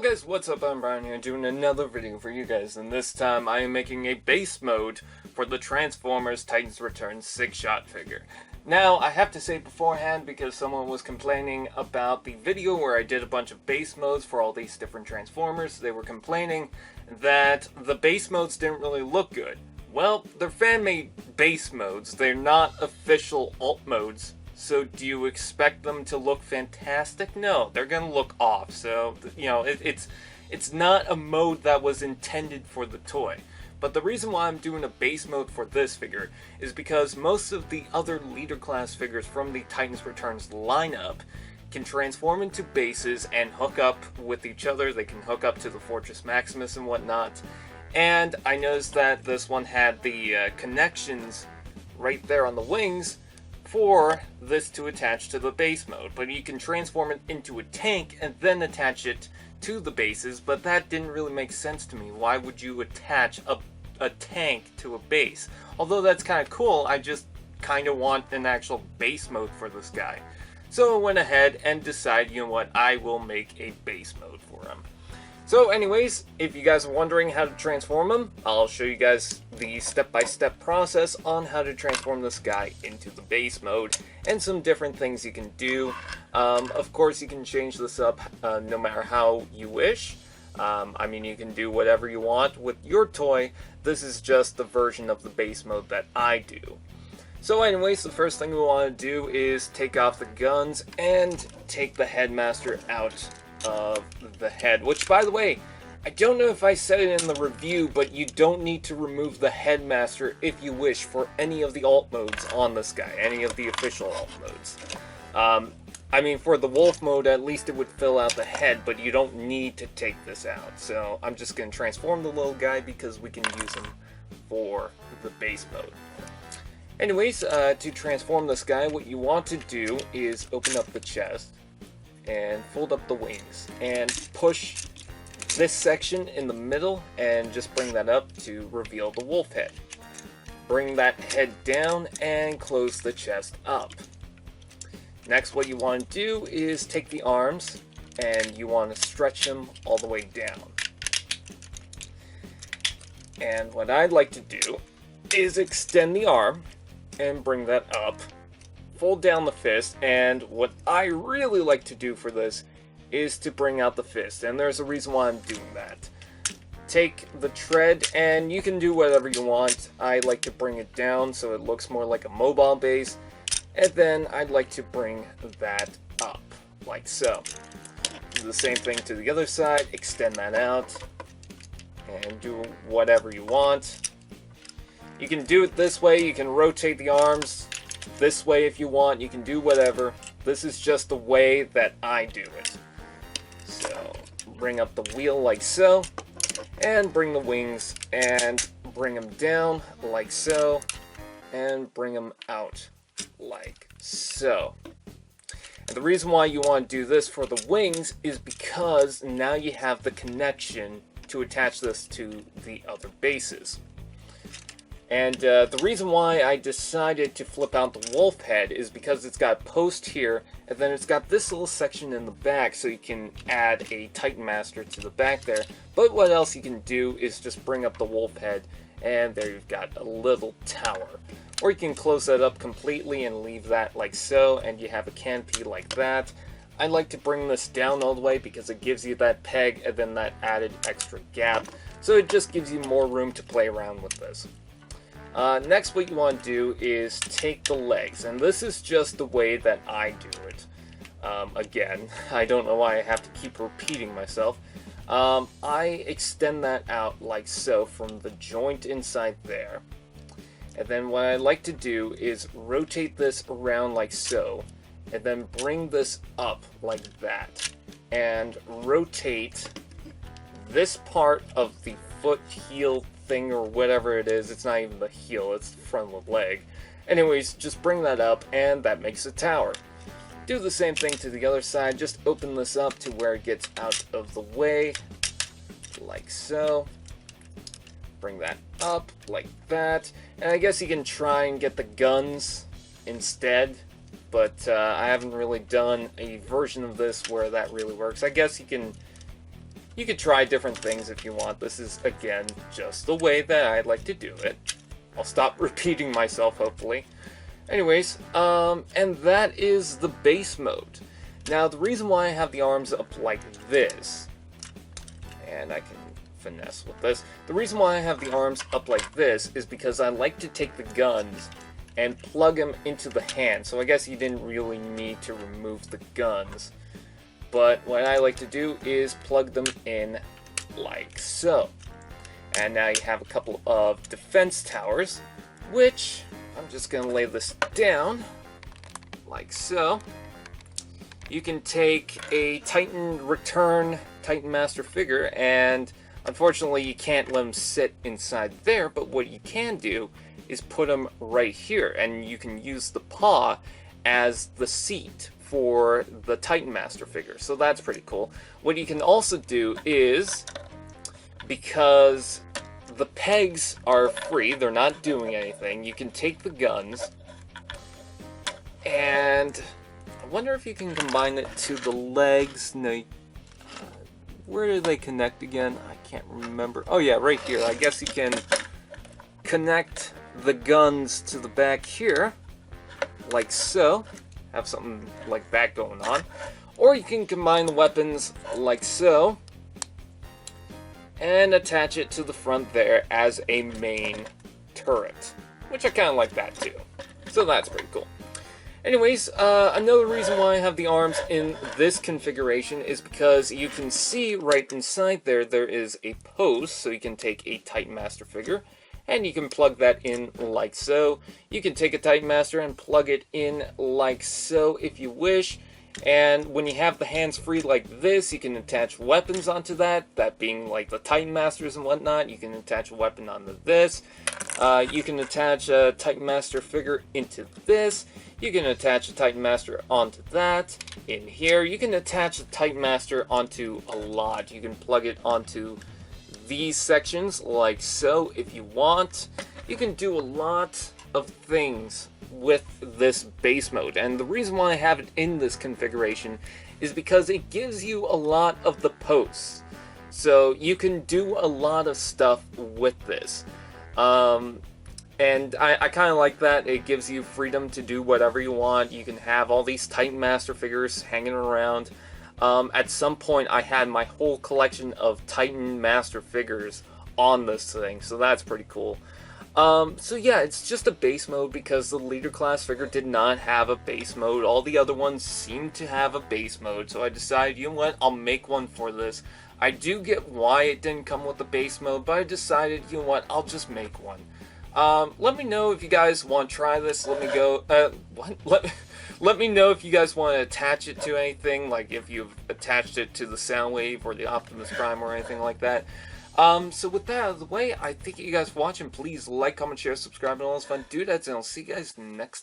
Hello guys, what's up? I'm Brian here doing another video for you guys, and this time I am making a base mode for the Transformers Titans Return 6-shot figure. Now, I have to say beforehand, because someone was complaining about the video where I did a bunch of base modes for all these different Transformers, they were complaining that the base modes didn't really look good. Well, they're fan-made base modes, they're not official alt modes. So do you expect them to look fantastic? No, they're gonna look off. So, you know, it's not a mode that was intended for the toy. But the reason why I'm doing a base mode for this figure is because most of the other leader class figures from the Titans Returns lineup can transform into bases and hook up with each other. They can hook up to the Fortress Maximus and whatnot. And I noticed that this one had the connections right there on the wings for this to attach to the base mode, but you can transform it into a tank and then attach it to the bases, but that didn't really make sense to me. Why would you attach a tank to a base? Although that's kind of cool, I just kind of want an actual base mode for this guy. So I went ahead and decided, you know what, I will make a base mode for him. So anyways, if you guys are wondering how to transform him, I'll show you guys the step-by-step process on how to transform this guy into the base mode and some different things you can do. Of course, you can change this up no matter how you wish. I mean, you can do whatever you want with your toy. This is just the version of the base mode that I do. So anyways, the first thing we want to do is take off the guns and take the headmaster out of the head, which, by the way, I don't know if I said it in the review, but you don't need to remove the headmaster if you wish for any of the alt modes on this guy, any of the official alt modes. I mean, for the wolf mode, at least it would fill out the head, but you don't need to take this out. So I'm just going to transform the little guy because we can use him for the base mode. Anyways, to transform this guy, what you want to do is open up the chest and fold up the wings and push this section in the middle and just bring that up to reveal the wolf head. Bring that head down and close the chest up. Next, what you want to do is take the arms and you want to stretch them all the way down. And what I'd like to do is extend the arm and bring that up. Fold down the fist, and what I really like to do for this is to bring out the fist, and there's a reason why I'm doing that. Take the tread, and you can do whatever you want. I like to bring it down so it looks more like a mobile base, and then I'd like to bring that up, like so. Do the same thing to the other side, extend that out, and do whatever you want. You can do it this way, you can rotate the arms this way if you want, you can do whatever. This is just the way that I do it. So, bring up the wheel like so, and bring the wings, and bring them down like so, and bring them out like so. And the reason why you want to do this for the wings is because now you have the connection to attach this to the other bases. And the reason why I decided to flip out the wolf head is because it's got a post here, and then it's got this little section in the back, so you can add a Titan Master to the back there. But what else you can do is just bring up the wolf head, and there you've got a little tower. Or you can close that up completely and leave that like so, and you have a canopy like that. I like to bring this down all the way because it gives you that peg and then that added extra gap, so it just gives you more room to play around with this. Next, what you want to do is take the legs, and this is just the way that I do it. Again, I don't know why I have to keep repeating myself. I extend that out like so from the joint inside there. And then what I like to do is rotate this around like so, and then bring this up like that. And rotate this part of the foot heel thing or whatever it is. It's not even the heel, it's the front of the leg. Anyways, just bring that up and that makes a tower. Do the same thing to the other side, just open this up to where it gets out of the way, like so. Bring that up like that, and I guess you can try and get the guns instead, but I haven't really done a version of this where that really works. I guess you can You could try different things if you want. This is, again, just the way that I like to do it. I'll stop repeating myself, hopefully. Anyways, and that is the base mode. Now, the reason why I have the arms up like this, and I can finesse with this, the reason why I have the arms up like this is because I like to take the guns and plug them into the hand. So I guess you didn't really need to remove the guns. But what I like to do is plug them in like so. And now you have a couple of defense towers, which I'm just going to lay this down like so. You can take a Retrun Titan Master figure, and unfortunately you can't let them sit inside there, but what you can do is put them right here, and you can use the paw as the seat for the Titan Master figure, so that's pretty cool. What you can also do is, because the pegs are free, they're not doing anything, you can take the guns, and I wonder if you can combine it to the legs. No, where do they connect again? I can't remember. Oh yeah, right here. I guess you can connect the guns to the back here, like so. Have something like that going on. Or you can combine the weapons like so, and attach it to the front there as a main turret, which I kind of like that too. So that's pretty cool. Anyways, another reason why I have the arms in this configuration is because you can see right inside there is a post, so you can take a Titan Master figure, and you can plug that in like so. You can take a Titan Master and plug it in like so if you wish, and when you have the hands free like this, you can attach weapons onto that being like the Titan Masters and whatnot. You can attach a weapon onto this. You can attach a Titan Master figure into this. You can attach a Titan Master onto that. In here, you can attach a Titan Master onto a lot. You can plug it onto these sections like so if you want. You can do a lot of things with this base mode, and the reason why I have it in this configuration is because it gives you a lot of the posts. So you can do a lot of stuff with this. And I kind of like that. It gives you freedom to do whatever you want. You can have all these Titan Master figures hanging around. At some point, I had my whole collection of Titan Master figures on this thing, so that's pretty cool. So yeah, it's just a base mode because the leader class figure did not have a base mode. All the other ones seem to have a base mode, so I decided, you know what, I'll make one for this. I do get why it didn't come with the base mode, but I decided, you know what, I'll just make one. Let me know if you guys want to try this. Let me go, let me know if you guys want to attach it to anything, like if you've attached it to the Soundwave or the Optimus Prime or anything like that. So with that out of the way, I thank you guys for watching. Please like, comment, share, subscribe, and all this fun dudettes, and I'll see you guys next time.